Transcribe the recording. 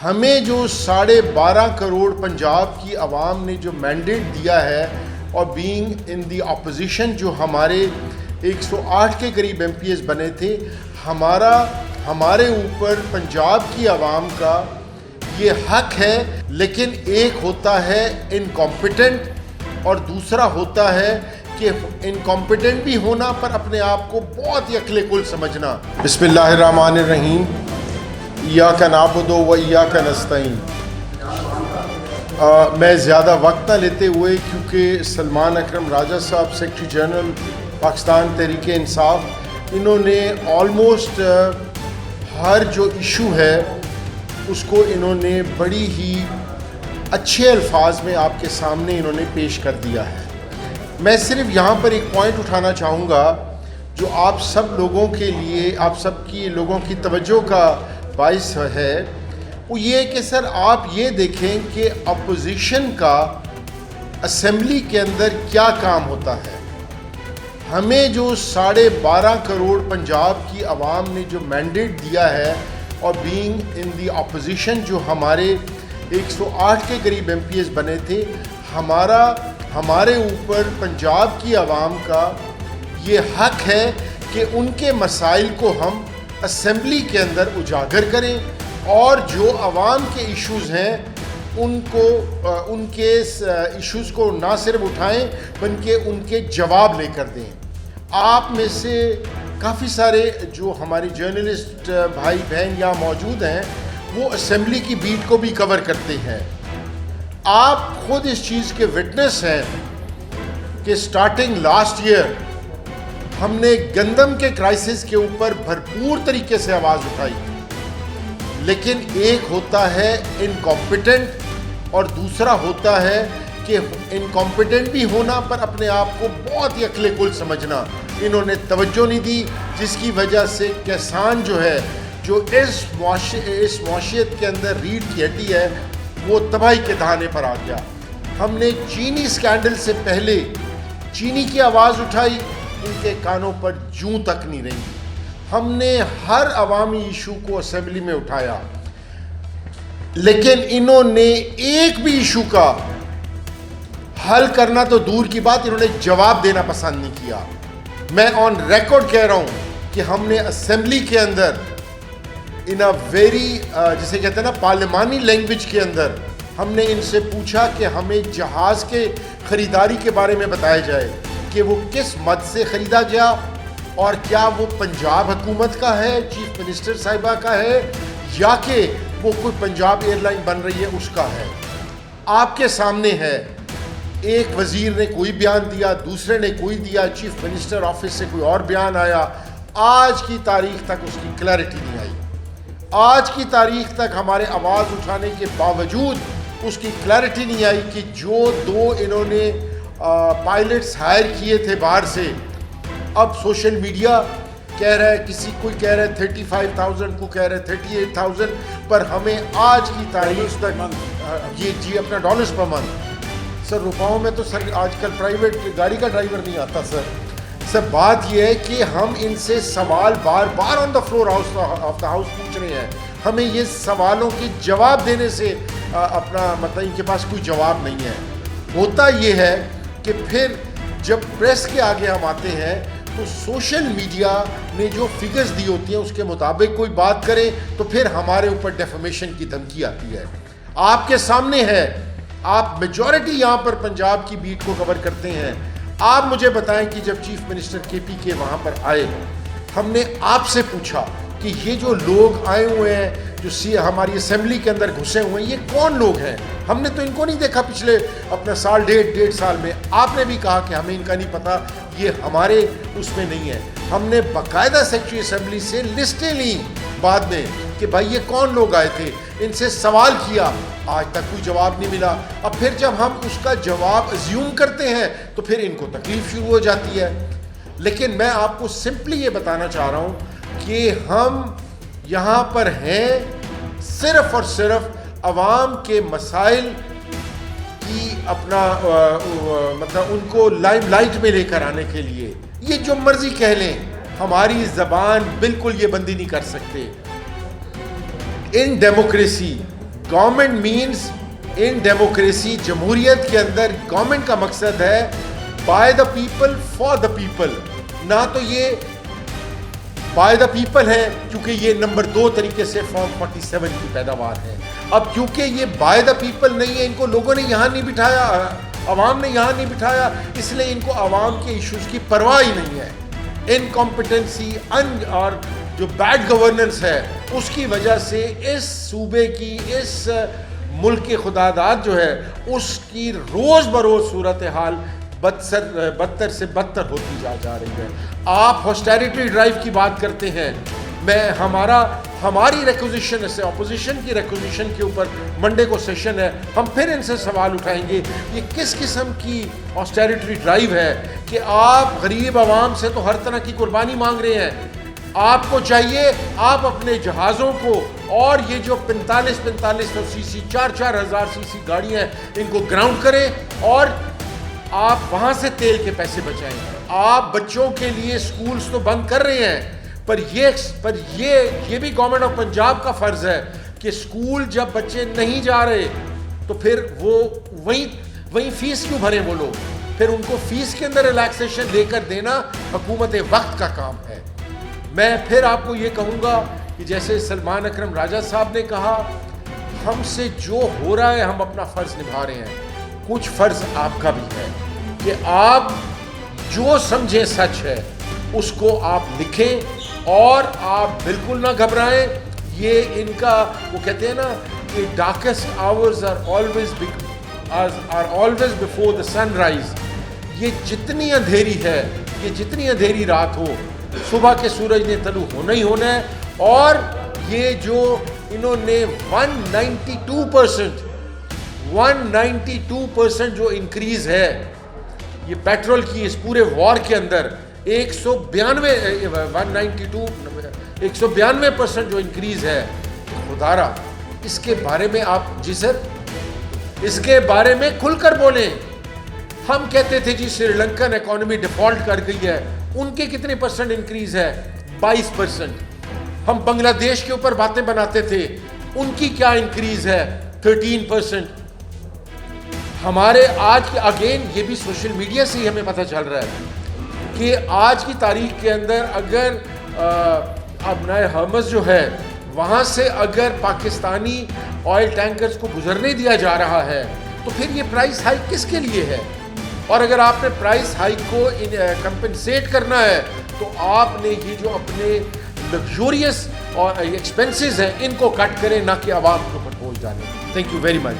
ہمیں جو 12.5 کروڑ پنجاب کی عوام نے جو مینڈیٹ دیا ہے اور بینگ ان دی اپوزیشن جو ہمارے 108 کے قریب ایم پی ایس بنے تھے، ہمارے اوپر پنجاب کی عوام کا یہ حق ہے، لیکن ایک ہوتا ہے انکمپیٹنٹ اور دوسرا ہوتا ہے کہ انکمپیٹنٹ بھی ہونا پر اپنے آپ کو بہت ہی عقل کل سمجھنا۔ بسم اللہ الرحمن الرحیم، ایاک نعبد و ایاک نستعین۔ میں زیادہ وقت نہ لیتے ہوئے، کیونکہ سلمان اکرم راجہ صاحب سیکرٹری جنرل پاکستان تحریک انصاف، انہوں نے آلموسٹ ہر جو ایشو ہے اس کو انہوں نے بڑی ہی اچھے الفاظ میں آپ کے سامنے انہوں نے پیش کر دیا ہے۔ میں صرف یہاں پر ایک پوائنٹ اٹھانا چاہوں گا جو آپ سب لوگوں کے لیے، آپ سب کی لوگوں کی توجہ کا باعث ہے، وہ یہ کہ سر آپ یہ دیکھیں کہ اپوزیشن کا اسمبلی کے اندر کیا کام ہوتا ہے۔ ہمیں جو 12.5 کروڑ پنجاب کی عوام نے جو مینڈیٹ دیا ہے اور بینگ ان دی اپوزیشن جو ہمارے 108 کے قریب ایم پی ایس بنے تھے، ہمارے اوپر پنجاب کی عوام کا یہ حق ہے کہ ان کے مسائل کو ہم اسمبلی کے اندر اجاگر کریں اور جو عوام کے ایشوز ہیں ان کے ایشوز کو نہ صرف اٹھائیں بلکہ ان کے جواب لے کر دیں۔ آپ میں سے کافی سارے جو ہمارے جرنلسٹ بھائی بہن یہاں موجود ہیں وہ اسمبلی کی بیٹ کو بھی کور کرتے ہیں۔ آپ خود اس چیز کے وٹنس ہیں کہ سٹارٹنگ لاسٹ ایئر ہم نے گندم کے کرائسس کے اوپر بھرپور طریقے سے آواز اٹھائی، لیکن ایک ہوتا ہے انکمپیٹنٹ اور دوسرا ہوتا ہے کہ انکمپیٹنٹ بھی ہونا پر اپنے آپ کو بہت ہی عقل کل سمجھنا۔ انہوں نے توجہ نہیں دی، جس کی وجہ سے کسان جو ہے، جو اس معاشیت کے اندر ریڑھ کی ہڈی ہے، وہ تباہی کے دہانے پر آ گیا۔ ہم نے چینی اسکینڈل سے پہلے چینی کی آواز اٹھائی، ان کے کانوں پر جوں تک نہیں رہی۔ ہم نے ہر عوامی ایشو کو اسمبلی میں اٹھایا، لیکن انہوں نے ایک بھی ایشو کا حل کرنا تو دور کی بات، انہوں نے جواب دینا پسند نہیں کیا۔ میں آن ریکارڈ کہہ رہا ہوں کہ ہم نے اسمبلی کے اندر ان ویری جسے کہتے ہیں نا پارلیمانی لینگویج کے اندر ہم نے ان سے پوچھا کہ ہمیں جہاز کے خریداری کے بارے میں بتایا جائے کہ وہ کس مد سے خریدا گیا اور کیا وہ پنجاب حکومت کا ہے، چیف منسٹر صاحبہ کا ہے، یا کہ وہ کوئی پنجاب ایئر لائن بن رہی ہے اس کا ہے۔ آپ کے سامنے ہے، ایک وزیر نے کوئی بیان دیا، دوسرے نے کوئی دیا، چیف منسٹر آفس سے کوئی اور بیان آیا۔ آج کی تاریخ تک اس کی کلیئرٹی نہیں آئی۔ آج کی تاریخ تک ہمارے آواز اٹھانے کے باوجود اس کی کلیئرٹی نہیں آئی کہ جو 2 انہوں نے پائلٹس ہائر کیے تھے باہر سے، اب سوشل میڈیا کہہ رہا ہے، کوئی کہہ رہا ہے 35,000، کو کہہ رہا ہے 38,000، پر ہمیں آج کی تاریخ تک یہ اپنا ڈالرز پر منتھ، سر روپاؤں میں تو سر آج کل پرائیویٹ گاڑی کا ڈرائیور نہیں آتا سر بات یہ ہے کہ ہم ان سے سوال بار بار on the floor of the house پوچھ رہے ہیں، ہمیں یہ سوالوں کے جواب دینے سے اپنا مطلب ان کے پاس کوئی جواب نہیں ہے۔ ہوتا یہ ہے کہ پھر جب پریس کے آگے ہم آتے ہیں تو سوشل میڈیا نے جو فگرز دی ہوتی ہیں اس کے مطابق کوئی بات کرے تو پھر ہمارے اوپر ڈیفیمیشن کی دھمکی آتی ہے۔ آپ کے سامنے ہے، آپ میجورٹی یہاں پر پنجاب کی بیٹ کو کور کرتے ہیں۔ آپ مجھے بتائیں کہ جب چیف منسٹر کے پی کے وہاں پر آئے، ہم نے آپ سے پوچھا کہ یہ جو لوگ آئے ہوئے ہیں، جو ہماری اسمبلی کے اندر گھسے ہوئے ہیں، یہ کون لوگ ہیں؟ ہم نے تو ان کو نہیں دیکھا پچھلے اپنا سال ڈیڑھ سال میں۔ آپ نے بھی کہا کہ ہمیں ان کا نہیں پتا، یہ ہمارے اس میں نہیں ہے۔ ہم نے باقاعدہ سیکرٹری اسمبلی سے لسٹیں لیں بعد میں کہ بھائی یہ کون لوگ آئے تھے، ان سے سوال کیا، آج تک کوئی جواب نہیں ملا۔ اب پھر جب ہم اس کا جواب ازیوم کرتے ہیں تو پھر ان کو تکلیف شروع ہو جاتی ہے۔ لیکن میں آپ کو سمپلی یہ بتانا چاہ رہا ہوں کہ ہم یہاں پر ہیں صرف اور صرف عوام کے مسائل کی اپنا مطلب ان کو لائم لائٹ میں لے کر آنے کے لیے۔ یہ جو مرضی کہہ لیں، ہماری زبان بالکل یہ بندی نہیں کر سکتے۔ ان ڈیموکریسی گورنمنٹ مینس ان ڈیموکریسی جمہوریت کے اندر گورنمنٹ کا مقصد ہے by the people for the people, نہ تو یہ بائی دا پیپل ہے کیونکہ یہ نمبر 2 طریقے سے فارم 47 کی پیداوار ہے۔ اب کیونکہ یہ بائی دا پیپل نہیں ہے، ان کو لوگوں نے یہاں نہیں بٹھایا، عوام نے یہاں نہیں بٹھایا، اس لیے ان کو عوام کے ایشوز کی پرواہ ہی نہیں ہے۔ انکمپیٹنسی اور جو بیڈ گورننس ہے اس کی وجہ سے اس صوبے کی، اس ملک کی خداداد جو ہے اس کی روز بروز صورتحال بدتر سے بدتر ہوتی جا رہی ہے۔ آپ آسٹیرٹی ڈرائیو کی بات کرتے ہیں، ہماری ریکوزیشن سے اپوزیشن کی ریکوزیشن کے اوپر منڈے کو سیشن ہے، ہم پھر ان سے سوال اٹھائیں گے یہ کس قسم کی آسٹیرٹی ڈرائیو ہے کہ آپ غریب عوام سے تو ہر طرح کی قربانی مانگ رہے ہیں۔ آپ کو چاہیے آپ اپنے جہازوں کو اور یہ جو 4500 سی سی 4,000 سی سی گاڑیاں ہیں ان کو گراؤنڈ کریں اور آپ وہاں سے تیل کے پیسے بچائیں۔ آپ بچوں کے لیے سکولز تو بند کر رہے ہیں، پر یہ بھی گورنمنٹ آف پنجاب کا فرض ہے کہ سکول جب بچے نہیں جا رہے تو پھر وہ وہیں فیس کیوں بھریں وہ لوگ، پھر ان کو فیس کے اندر ریلیکسیشن لے کر دینا حکومت وقت کا کام ہے۔ میں پھر آپ کو یہ کہوں گا کہ جیسے سلمان اکرم راجہ صاحب نے کہا، ہم سے جو ہو رہا ہے ہم اپنا فرض نبھا رہے ہیں، کچھ فرض آپ کا بھی ہے کہ آپ جو سمجھیں سچ ہے اس کو آپ لکھیں اور آپ بالکل نہ گھبرائیں۔ یہ ان کا وہ کہتے ہیں نا کہ darkest hours are always before the sunrise. یہ جتنی اندھیری ہے، یہ جتنی اندھیری رات ہو، صبح کے سورج نے طلوع ہونا ہی ہونا ہے۔ اور یہ جو انہوں نے 192% جو انکریز ہے یہ پیٹرول کی اس پورے وار کے اندر 192% جو انکریز ہے، خدارا اس کے بارے میں آپ اس کے بارے میں کھل کر بولیں۔ ہم کہتے تھے جی سری لنکن اکانومی ڈیفالٹ کر گئی ہے، ان کے کتنے پرسنٹ انکریز ہے؟ 22%۔ ہم بنگلہ دیش کے اوپر باتیں بناتے تھے، ان کی کیا انکریز ہے؟ 13%۔ ہمارے آج کے اگین یہ بھی سوشل میڈیا سے ہی ہمیں پتہ چل رہا ہے کہ آج کی تاریخ کے اندر اگر ابنائے ہرمز جو ہے وہاں سے اگر پاکستانی آئل ٹینکرز کو گزرنے دیا جا رہا ہے تو پھر یہ پرائس ہائیک کس کے لیے ہے؟ اور اگر آپ نے پرائس ہائیک کو کمپنسیٹ کرنا ہے تو آپ نے یہ جو اپنے لگزوریس اور ایکسپینسز ہیں ان کو کٹ کریں، نہ کہ عوام کے اوپر بوجھ ڈالیں۔ Thank you very much.